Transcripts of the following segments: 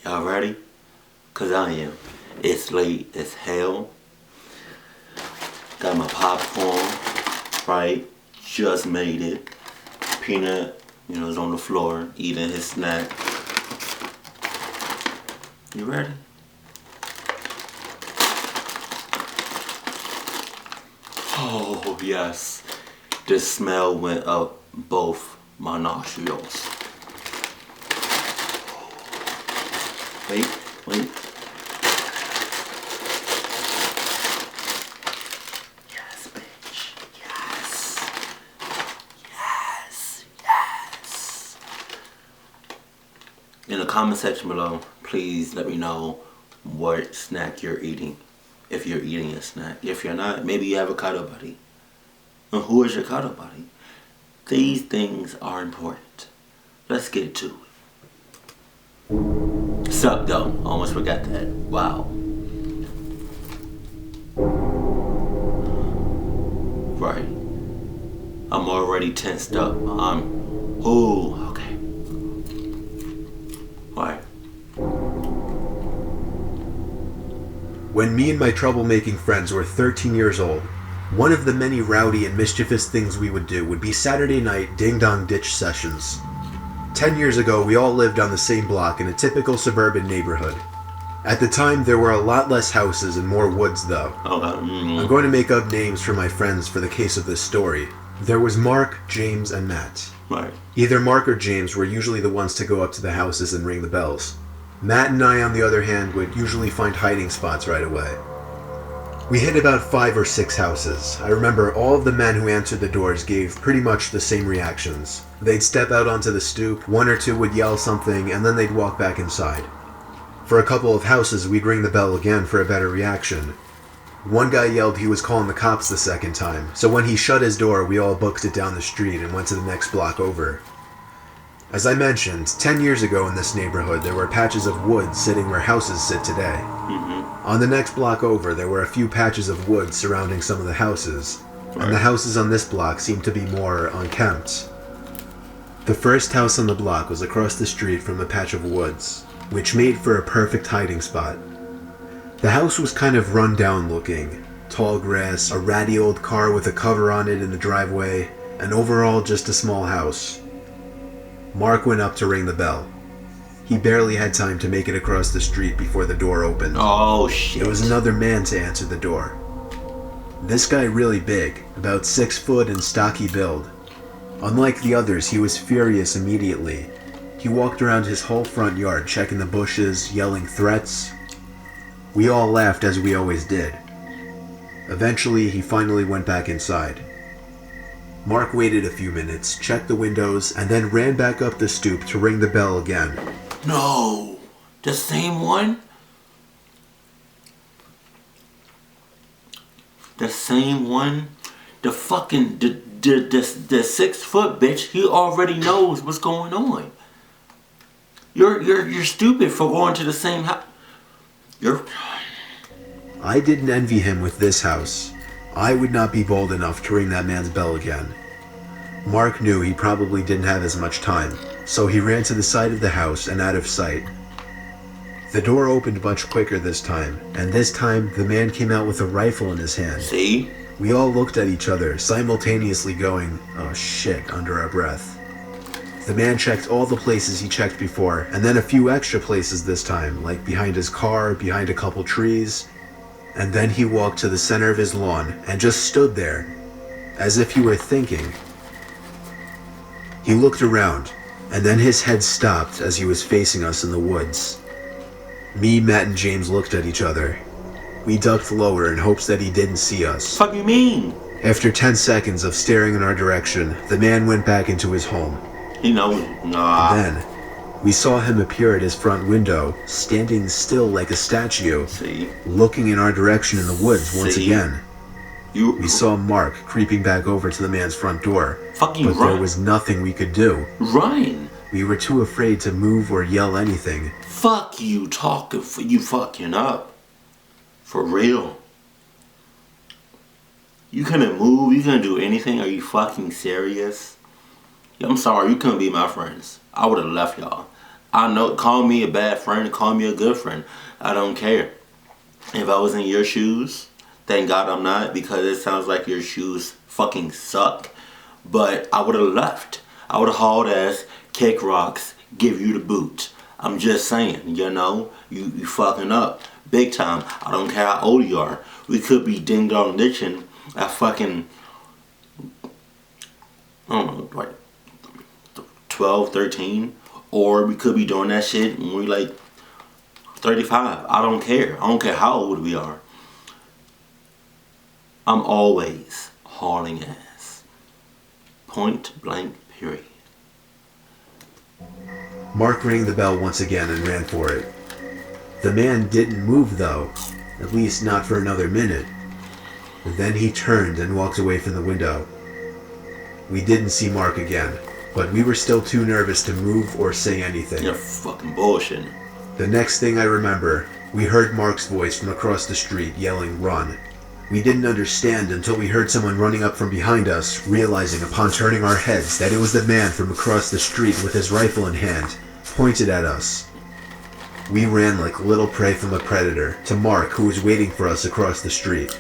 Y'all ready? Cause I am. It's late as hell. Got my popcorn, right? Just made it. Peanut, is on the floor eating his snack. You ready? Oh yes. The smell went up both my nostrils. Wait. Yes, bitch. Yes. In the comment section below, please let me know what snack you're eating. If you're eating a snack. If you're not, maybe you have a cuddle buddy. And who is your cuddle buddy? These things are important. Let's get to it. SupTho. Almost forgot that. Wow. Right. I'm already tensed up. Okay. Alright. When me and my troublemaking friends were 13 years old, one of the many rowdy and mischievous things we would do would be Saturday night ding-dong ditch sessions. 10 years ago, we all lived on the same block in a typical suburban neighborhood. At the time, there were a lot less houses and more woods, though. I'm going to make up names for my friends for the case of this story. There was Mark, James, and Matt. Right. Either Mark or James were usually the ones to go up to the houses and ring the bells. Matt and I, on the other hand, would usually find hiding spots right away. We hit about 5 or 6 houses. I remember all of the men who answered the doors gave pretty much the same reactions. They'd step out onto the stoop, one or two would yell something, and then they'd walk back inside. For a couple of houses, we'd ring the bell again for a better reaction. One guy yelled he was calling the cops the second time, so when he shut his door, we all booked it down the street and went to the next block over. As I mentioned, 10 years ago in this neighborhood, there were patches of wood sitting where houses sit today. On the next block over, there were a few patches of wood surrounding some of the houses, and the houses on this block seemed to be more unkempt. The first house on the block was across the street from a patch of woods, which made for a perfect hiding spot. The house was kind of run down looking. Tall grass, a ratty old car with a cover on it in the driveway, and overall just a small house. Mark went up to ring the bell. He barely had time to make it across the street before the door opened. Oh shit. It was another man to answer the door. This guy really big, about 6 foot and stocky build. Unlike the others, he was furious immediately. He walked around his whole front yard checking the bushes, yelling threats. We all laughed as we always did. Eventually, he finally went back inside. Mark waited a few minutes, checked the windows, and then ran back up the stoop to ring the bell again. No! The same one? The same one? The fucking, the 6 foot bitch, he already knows what's going on. You're stupid for going to the same house. I didn't envy him with this house. I would not be bold enough to ring that man's bell again. Mark knew he probably didn't have as much time, so he ran to the side of the house and out of sight. The door opened much quicker this time, and this time the man came out with a rifle in his hand. See? We all looked at each other, simultaneously going, "Oh shit," under our breath. The man checked all the places he checked before, and then a few extra places this time, like behind his car, behind a couple trees. And then he walked to the center of his lawn and just stood there, as if he were thinking. He looked around, and then his head stopped as he was facing us in the woods. Me, Matt, and James looked at each other. We ducked lower in hopes that he didn't see us. Fuck you mean? After 10 seconds of staring in our direction, the man went back into his home. He knows. Nah. Then, we saw him appear at his front window, standing still like a statue, looking in our direction in the woods once again. We saw Mark creeping back over to the man's front door, but there was nothing we could do. Run! We were too afraid to move or yell anything. Fuck you talking for you fucking up. For real. You couldn't move, you couldn't do anything, are you fucking serious? I'm sorry, you couldn't be my friends. I would have left y'all. I know, call me a bad friend, call me a good friend. I don't care. If I was in your shoes, thank God I'm not, because it sounds like your shoes fucking suck. But I would have left. I would have hauled ass, kick rocks, give you the boot. I'm just saying, you fucking up. Big time. I don't care how old you are. We could be ding dong ditching at fucking, I don't know, like 12, 13. Or we could be doing that shit when we like 35. I don't care. I don't care how old we are. I'm always hauling ass. Point blank, period. Mark rang the bell once again and ran for it. The man didn't move though, at least not for another minute. Then he turned and walked away from the window. We didn't see Mark again, but we were still too nervous to move or say anything. You're fucking bullshitting. The next thing I remember, we heard Mark's voice from across the street yelling, "Run." We didn't understand until we heard someone running up from behind us, realizing upon turning our heads that it was the man from across the street with his rifle in hand, pointed at us. We ran like little prey from a predator to Mark, who was waiting for us across the street.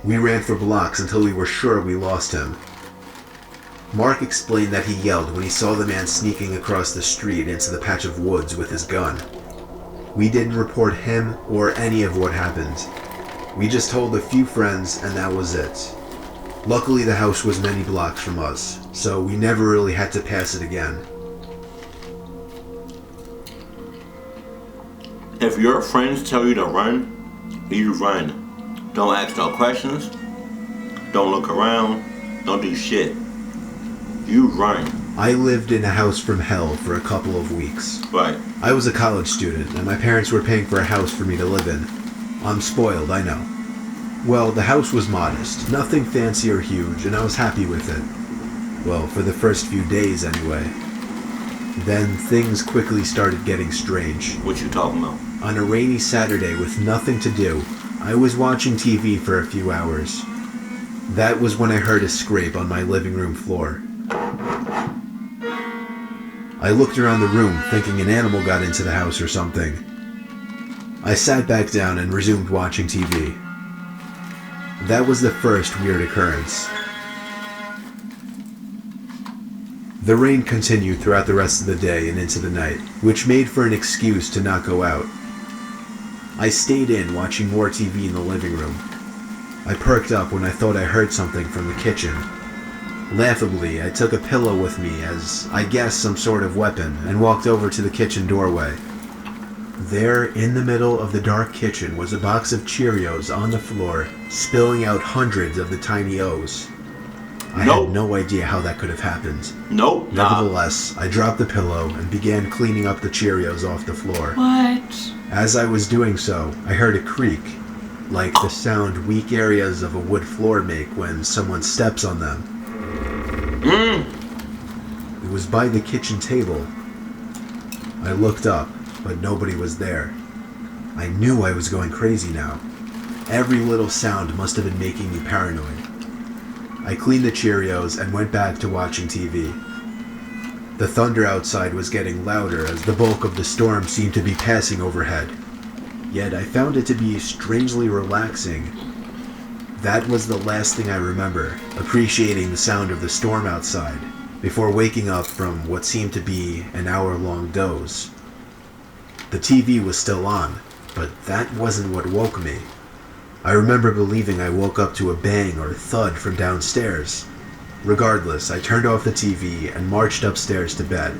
We ran for blocks until we were sure we lost him. Mark explained that he yelled when he saw the man sneaking across the street into the patch of woods with his gun. We didn't report him or any of what happened. We just told a few friends and that was it. Luckily the house was many blocks from us, so we never really had to pass it again. If your friends tell you to run, you run. Don't ask no questions. Don't look around. Don't do shit. You run. I lived in a house from hell for a couple of weeks. Right. I was a college student, and my parents were paying for a house for me to live in. I'm spoiled, I know. Well, the house was modest, nothing fancy or huge, and I was happy with it. Well, for the first few days, anyway. Then things quickly started getting strange. What you talking about? On a rainy Saturday with nothing to do, I was watching TV for a few hours. That was when I heard a scrape on my living room floor. I looked around the room, thinking an animal got into the house or something. I sat back down and resumed watching TV. That was the first weird occurrence. The rain continued throughout the rest of the day and into the night, which made for an excuse to not go out. I stayed in watching more TV in the living room. I perked up when I thought I heard something from the kitchen. Laughably, I took a pillow with me as, I guess, some sort of weapon and walked over to the kitchen doorway. There, in the middle of the dark kitchen, was a box of Cheerios on the floor, spilling out hundreds of the tiny O's. I had no idea how that could have happened. Nope. Nevertheless, I dropped the pillow and began cleaning up the Cheerios off the floor. What? As I was doing so, I heard a creak, like the sound weak areas of a wood floor make when someone steps on them. It was by the kitchen table. I looked up, but nobody was there. I knew I was going crazy now. Every little sound must have been making me paranoid. I cleaned the Cheerios and went back to watching TV. The thunder outside was getting louder as the bulk of the storm seemed to be passing overhead. Yet I found it to be strangely relaxing. That was the last thing I remember, appreciating the sound of the storm outside, before waking up from what seemed to be an hour-long doze. The TV was still on, but that wasn't what woke me. I remember believing I woke up to a bang or thud from downstairs. Regardless, I turned off the TV and marched upstairs to bed.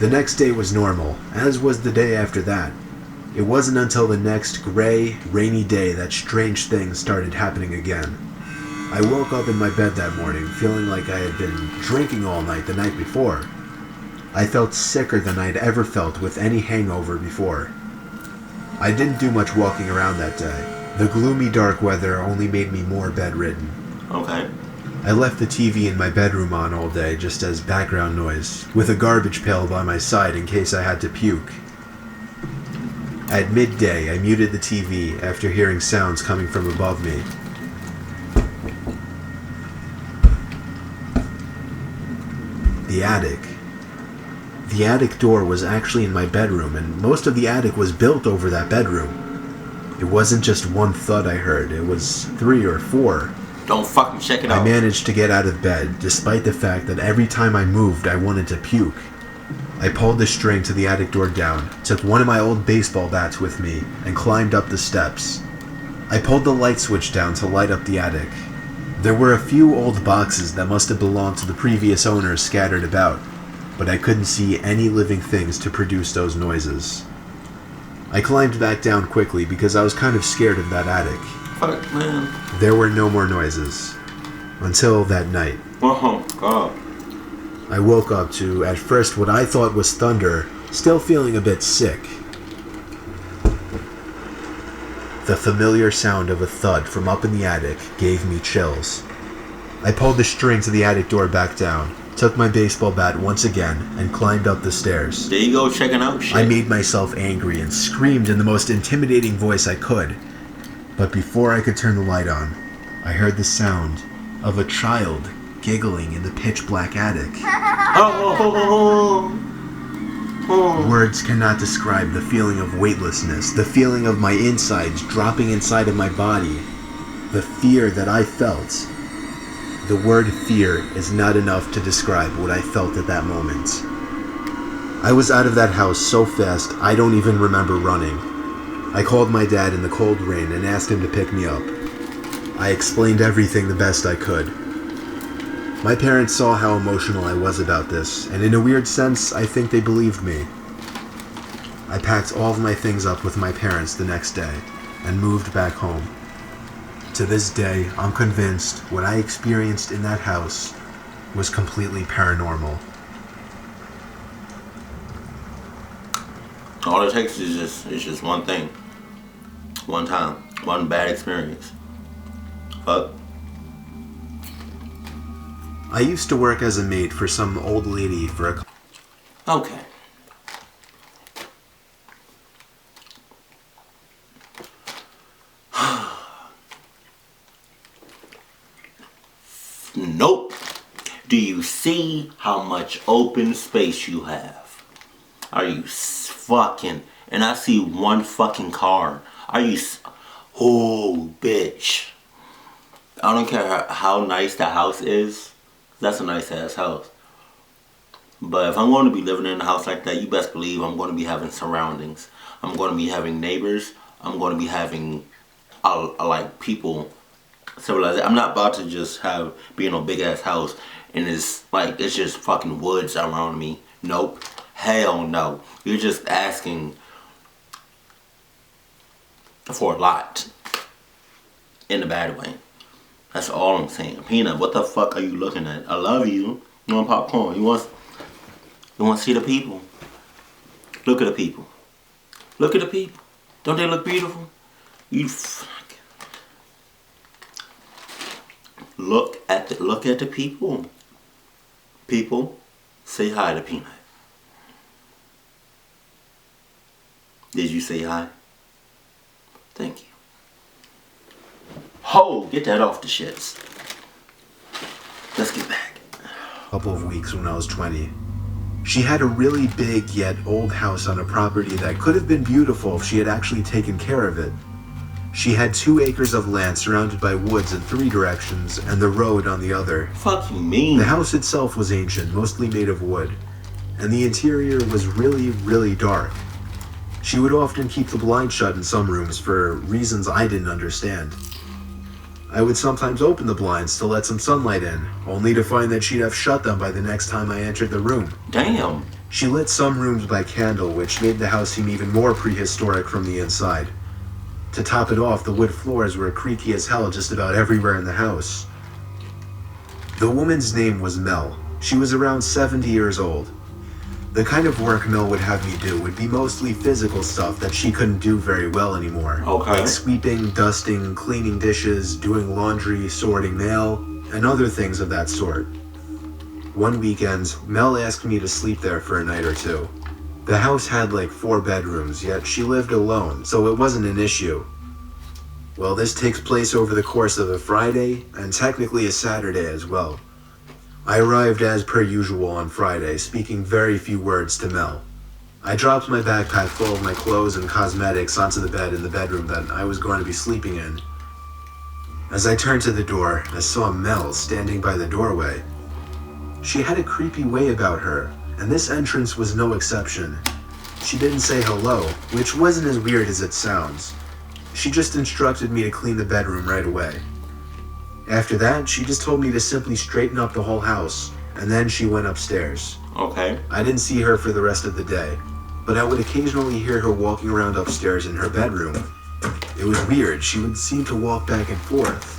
The next day was normal, as was the day after that. It wasn't until the next gray, rainy day that strange things started happening again. I woke up in my bed that morning feeling like I had been drinking all night the night before. I felt sicker than I'd ever felt with any hangover before. I didn't do much walking around that day. The gloomy dark weather only made me more bedridden. Okay. I left the TV in my bedroom on all day just as background noise, with a garbage pail by my side in case I had to puke. At midday, I muted the TV after hearing sounds coming from above me. The attic. The attic door was actually in my bedroom, and most of the attic was built over that bedroom. It wasn't just one thud I heard, it was 3 or 4. Don't fucking check it out. I managed to get out of bed, despite the fact that every time I moved, I wanted to puke. I pulled the string to the attic door down, took one of my old baseball bats with me, and climbed up the steps. I pulled the light switch down to light up the attic. There were a few old boxes that must have belonged to the previous owners scattered about, but I couldn't see any living things to produce those noises. I climbed back down quickly because I was kind of scared of that attic. Fuck, man. There were no more noises. Until that night. Oh, God. I woke up to, at first, what I thought was thunder, still feeling a bit sick. The familiar sound of a thud from up in the attic gave me chills. I pulled the string to the attic door back down, took my baseball bat once again, and climbed up the stairs. There you go, checking out shit. I made myself angry and screamed in the most intimidating voice I could. But before I could turn the light on, I heard the sound of a child giggling in the pitch-black attic. Words cannot describe the feeling of weightlessness, the feeling of my insides dropping inside of my body, the fear that I felt. The word fear is not enough to describe what I felt at that moment. I was out of that house so fast I don't even remember running. I called my dad in the cold rain and asked him to pick me up. I explained everything the best I could. My parents saw how emotional I was about this, and in a weird sense, I think they believed me. I packed all of my things up with my parents the next day and moved back home. To this day, I'm convinced what I experienced in that house was completely paranormal. All it takes is just one thing. One time. One bad experience. Fuck. I used to work as a maid for some old lady for a... Okay. Nope. Do you see how much open space you have? Are you fucking... And I see one fucking car. Are you... Oh, bitch. I don't care how nice the house is. That's a nice ass house. But if I'm going to be living in a house like that, you best believe I'm going to be having surroundings. I'm going to be having neighbors. I'm going to be having like people, civilization. I'm not about to just be in a big ass house and it's just fucking woods around me. Nope. Hell no. You're just asking for a lot. In a bad way. That's all I'm saying. Peanut, what the fuck are you looking at? I love you. You want popcorn? You want to see the people? Look at the people. Look at the people. Don't they look beautiful? You fuck. Look at the people. People, say hi to Peanut. Did you say hi? Thank you. Ho, get that off the shits. Let's get back. A couple of weeks when I was 20. She had a really big yet old house on a property that could have been beautiful if she had actually taken care of it. She had 2 acres of land surrounded by woods in 3 directions and the road on the other. Fuck you mean? The house itself was ancient, mostly made of wood, and the interior was really, really dark. She would often keep the blinds shut in some rooms for reasons I didn't understand. I would sometimes open the blinds to let some sunlight in, only to find that she'd have shut them by the next time I entered the room. Damn. She lit some rooms by candle, which made the house seem even more prehistoric from the inside. To top it off, the wood floors were creaky as hell just about everywhere in the house. The woman's name was Mel. She was around 70 years old. The kind of work Mel would have me do would be mostly physical stuff that she couldn't do very well anymore. Okay. Like sweeping, dusting, cleaning dishes, doing laundry, sorting mail, and other things of that sort. One weekend, Mel asked me to sleep there for a night or 2. The house had like 4 bedrooms, yet she lived alone, so it wasn't an issue. Well, this takes place over the course of a Friday, and technically a Saturday as well. I arrived as per usual on Friday, speaking very few words to Mel. I dropped my backpack full of my clothes and cosmetics onto the bed in the bedroom that I was going to be sleeping in. As I turned to the door, I saw Mel standing by the doorway. She had a creepy way about her, and this entrance was no exception. She didn't say hello, which wasn't as weird as it sounds. She just instructed me to clean the bedroom right away. After that, she just told me to simply straighten up the whole house, and then she went upstairs. Okay. I didn't see her for the rest of the day, but I would occasionally hear her walking around upstairs in her bedroom. It was weird, she would seem to walk back and forth.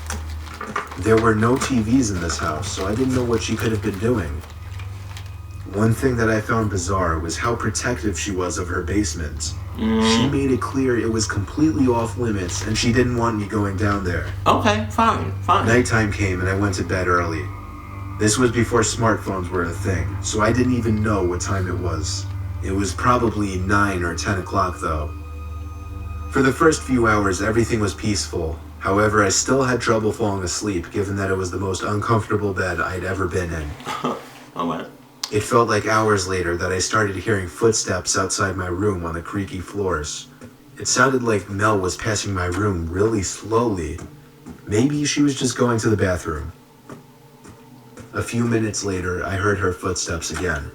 There were no TVs in this house, so I didn't know what she could have been doing. One thing that I found bizarre was how protective she was of her basement. She made it clear it was completely off limits and she didn't want me going down there. Okay, fine. Nighttime came and I went to bed early. This was before smartphones were a thing, so I didn't even know what time it was. It was probably 9 or 10 o'clock though. For the first few hours, everything was peaceful. However, I still had trouble falling asleep given that it was the most uncomfortable bed I'd ever been in. Alright. It felt like hours later that I started hearing footsteps outside my room on the creaky floors. It sounded like Mel was passing my room really slowly. Maybe she was just going to the bathroom. A few minutes later, I heard her footsteps again,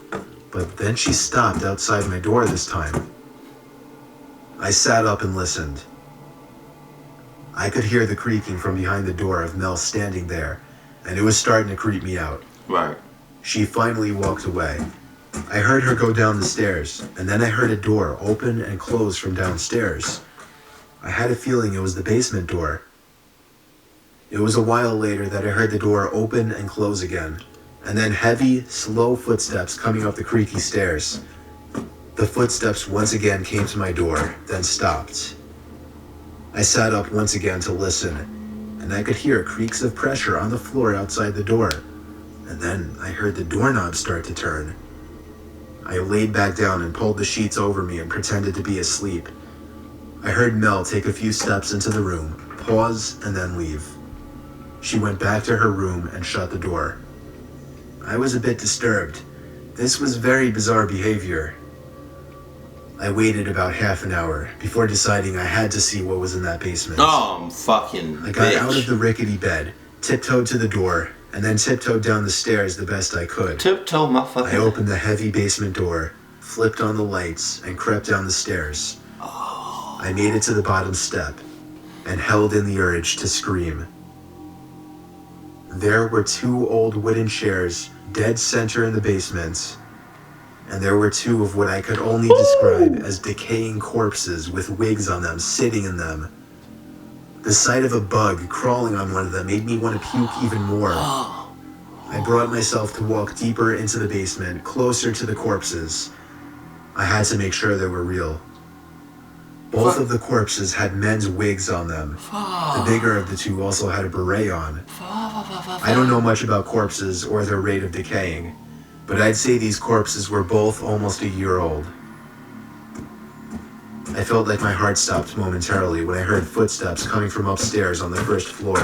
but then she stopped outside my door this time. I sat up and listened. I could hear the creaking from behind the door of Mel standing there, and it was starting to creep me out. Right. She finally walked away. I heard her go down the stairs, and then I heard a door open and close from downstairs. I had a feeling it was the basement door. It was a while later that I heard the door open and close again, and then heavy, slow footsteps coming up the creaky stairs. The footsteps once again came to my door, then stopped. I sat up once again to listen, and I could hear creaks of pressure on the floor outside the door. And then I heard the doorknob start to turn. I laid back down and pulled the sheets over me and pretended to be asleep. I heard Mel take a few steps into the room, pause, and then leave. She went back to her room and shut the door. I was a bit disturbed. This was very bizarre behavior. I waited about half an hour before deciding I had to see what was in that basement. Oh, fucking I got bitch. out of the rickety bed, tiptoed to the door, and then tiptoed down the stairs the best I could. Tiptoe, motherfucker. I opened the heavy basement door, flipped on the lights, and crept down the stairs. I made it to the bottom step, and held in the urge to scream. There were 2 old wooden chairs, dead center in the basement, and there were 2 of what I could only describe as decaying corpses with wigs on them sitting in them. The sight of a bug crawling on one of them made me want to puke even more. I brought myself to walk deeper into the basement, closer to the corpses. I had to make sure they were real. Both of the corpses had men's wigs on them. The bigger of the 2 also had a beret on. I don't know much about corpses or their rate of decaying, but I'd say these corpses were both almost a year old. I felt like my heart stopped momentarily when I heard footsteps coming from upstairs on the first floor.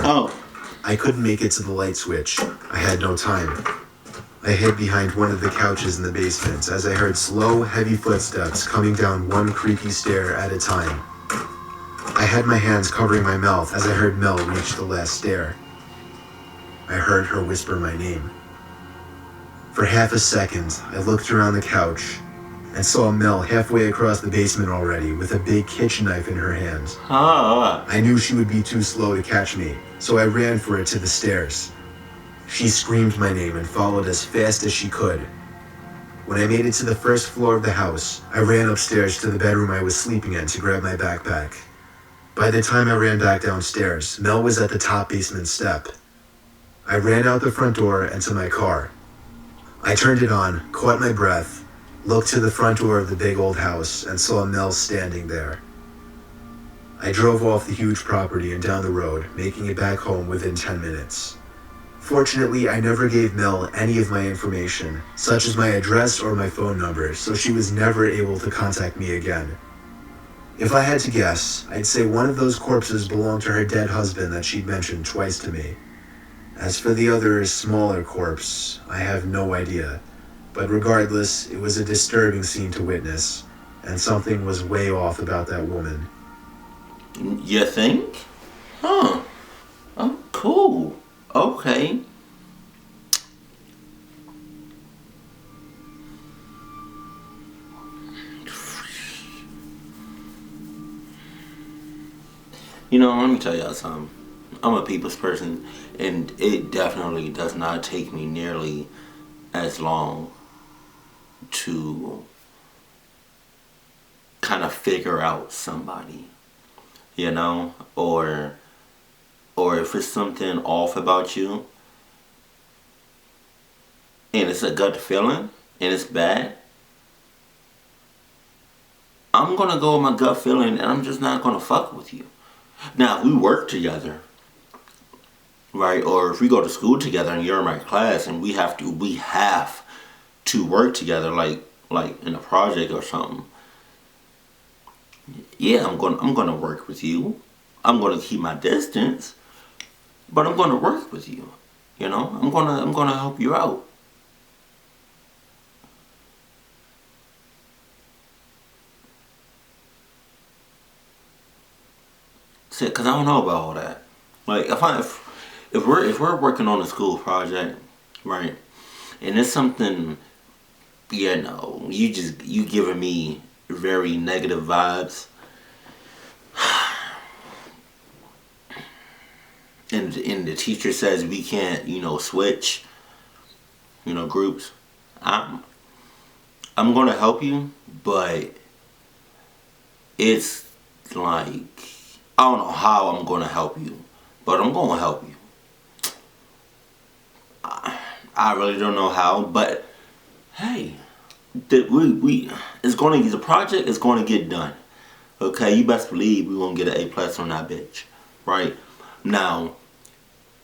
I couldn't make it to the light switch. I had no time. I hid behind one of the couches in the basement as I heard slow, heavy footsteps coming down one creaky stair at a time. I had my hands covering my mouth as I heard Mel reach the last stair. I heard her whisper my name. For half a second, I looked around the couch and saw Mel halfway across the basement already with a big kitchen knife in her hand. I knew she would be too slow to catch me, so I ran for it to the stairs. She screamed my name and followed as fast as she could. When I made it to the first floor of the house, I ran upstairs to the bedroom I was sleeping in to grab my backpack. By the time I ran back downstairs, Mel was at the top basement step. I ran out the front door and to my car. I turned it on, caught my breath, looked to the front door of the big old house, and saw Mel standing there. I drove off the huge property and down the road, making it back home within 10 minutes. Fortunately, I never gave Mel any of my information, such as my address or my phone number, so she was never able to contact me again. If I had to guess, I'd say one of those corpses belonged to her dead husband that she'd mentioned twice to me. As for the other smaller corpse, I have no idea. But regardless, it was a disturbing scene to witness, and something was way off about that woman. You think? Huh. Oh, cool. Okay. Let me tell y'all something. I'm a people's person, and it definitely does not take me nearly as long to kind of figure out somebody, or if it's something off about you, and it's a gut feeling, and it's bad. I'm gonna go with my gut feeling, and I'm just not gonna fuck with you. Now, if we work together, right, or if we go to school together and you're in my class and we have to work together, like in a project or something. Yeah, I'm gonna work with you. I'm gonna keep my distance, but I'm gonna work with you. I'm gonna help you out. See, cause I don't know about all that. Like if we're working on a school project, right, and it's something, you giving me very negative vibes, and the teacher says we can't, switch, groups. I'm I'm gonna help you, but it's like I don't know how I'm gonna help you, but I'm gonna help you. I really don't know how, but hey, the project is gonna get done. Okay, you best believe we gonna get an A+ on that bitch, right? Now,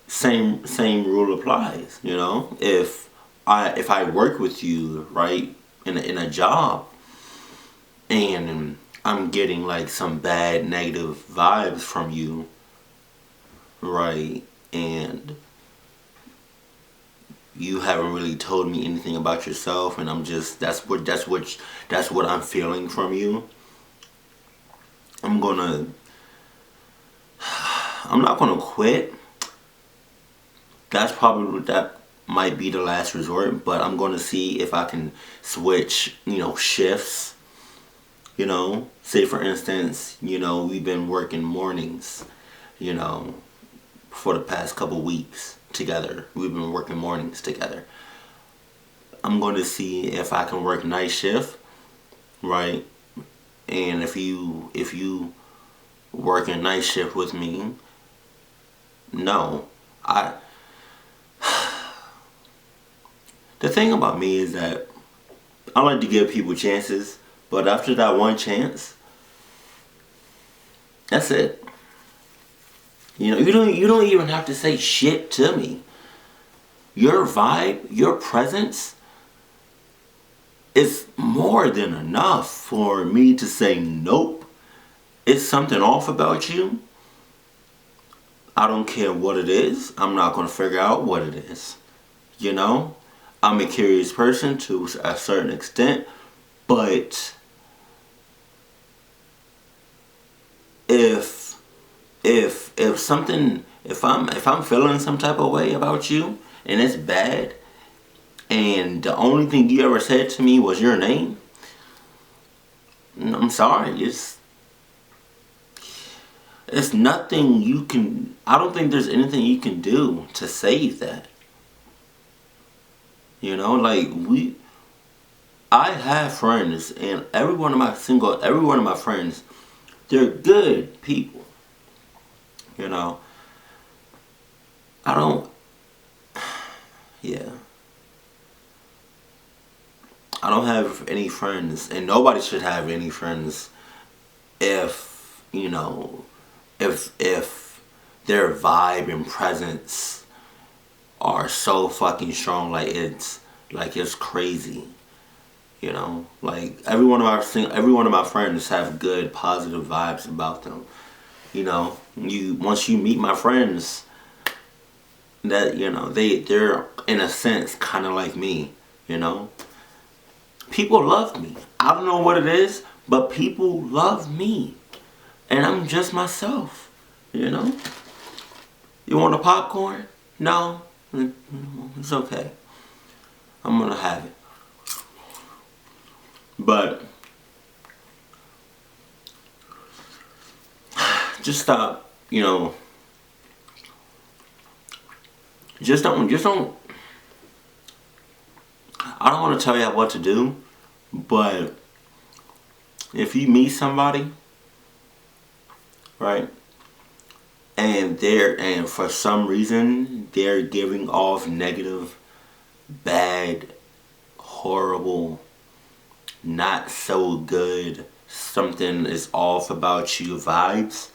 same rule applies. If I work with you, right, in a job, and I'm getting like some bad negative vibes from you, right, and you haven't really told me anything about yourself, and I'm just that's what I'm feeling from you. I'm gonna I'm not gonna quit. That might be the last resort, but I'm gonna see if I can switch, shifts. Say for instance, we've been working mornings, you know, for the past couple weeks together. We've been working mornings together. I'm going to see if I can work night shift, right? And if you work a night shift with me, no, I. The thing about me is that I like to give people chances, but after that one chance, that's it. You don't even have to say shit to me. Your vibe, your presence is more than enough for me to say nope. It's something off about you. I don't care what it is. I'm not going to figure out what it is. I'm a curious person to a certain extent, but if if I'm feeling some type of way about you and it's bad, and the only thing you ever said to me was your name, I'm sorry. It's nothing you can. I don't think there's anything you can do to save that. I have friends, and every one of my friends, they're good people. You know, I don't. Yeah, I don't have any friends, and nobody should have any friends if if their vibe and presence are so fucking strong, like it's crazy. Like every one of my friends have good positive vibes about them. You once you meet my friends, that, you know, they're in a sense kind of like me, you know. People love me. I don't know what it is, but people love me. And I'm just myself, you know. You want a popcorn? No? It's okay. I'm gonna have it. But just stop, you know. Just don't. I don't want to tell you what to do, but if you meet somebody, right, and for some reason they're giving off negative, bad, horrible, not so good, something is off about you vibes,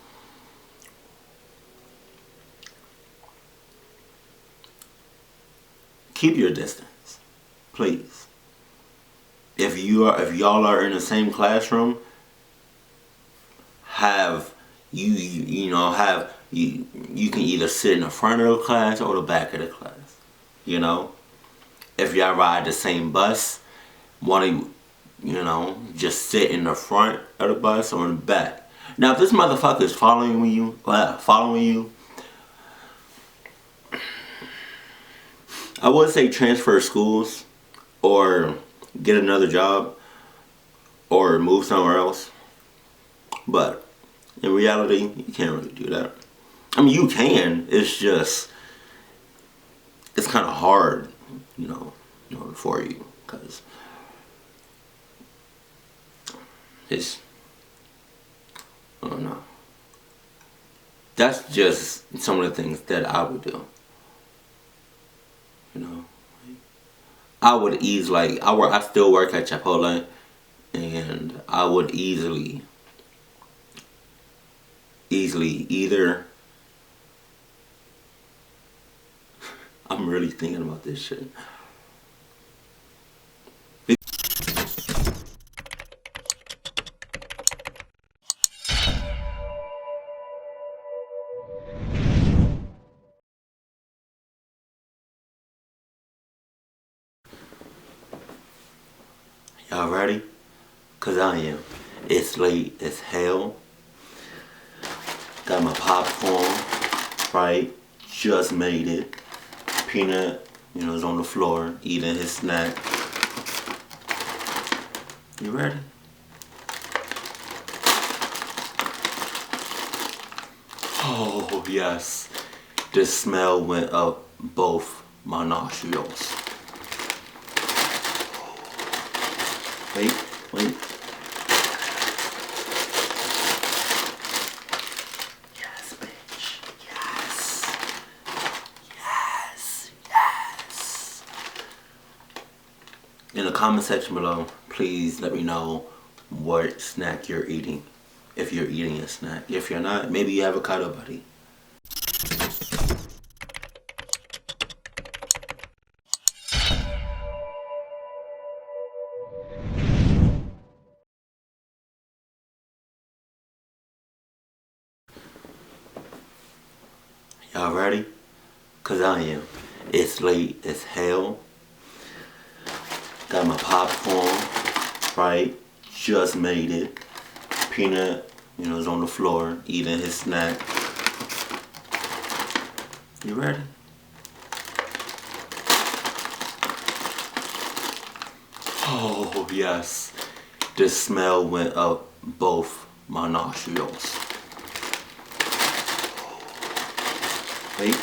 keep your distance, please. If y'all are in the same classroom, have you can either sit in the front of the class or the back of the class. You know, if y'all ride the same bus, want to just sit in the front of the bus or in the back. Now, if this motherfucker is following you, I would say transfer schools or get another job or move somewhere else. But in reality, you can't really do that. I mean, you can. It's just, it's kind of hard, for you, because it's, I don't know. That's just some of the things that I would do. You know, I would easily, I still work at Chipotle, and I would easily either, I'm really thinking about this shit. Y'all ready? Cause I am. It's late as hell. Got my popcorn, right? Just made it. Peanut, is on the floor eating his snack. You ready? Oh yes. The smell went up both my nostrils. Wait. Yes, bitch. Yes. In the comment section below, please let me know what snack you're eating. If you're eating a snack. If you're not, maybe you have a cuddle buddy. Y'all ready? Cause I am. It's late as hell. Got my popcorn, right? Just made it. Peanut, is on the floor eating his snack. You ready? Oh yes. The smell went up both my nostrils. Wait.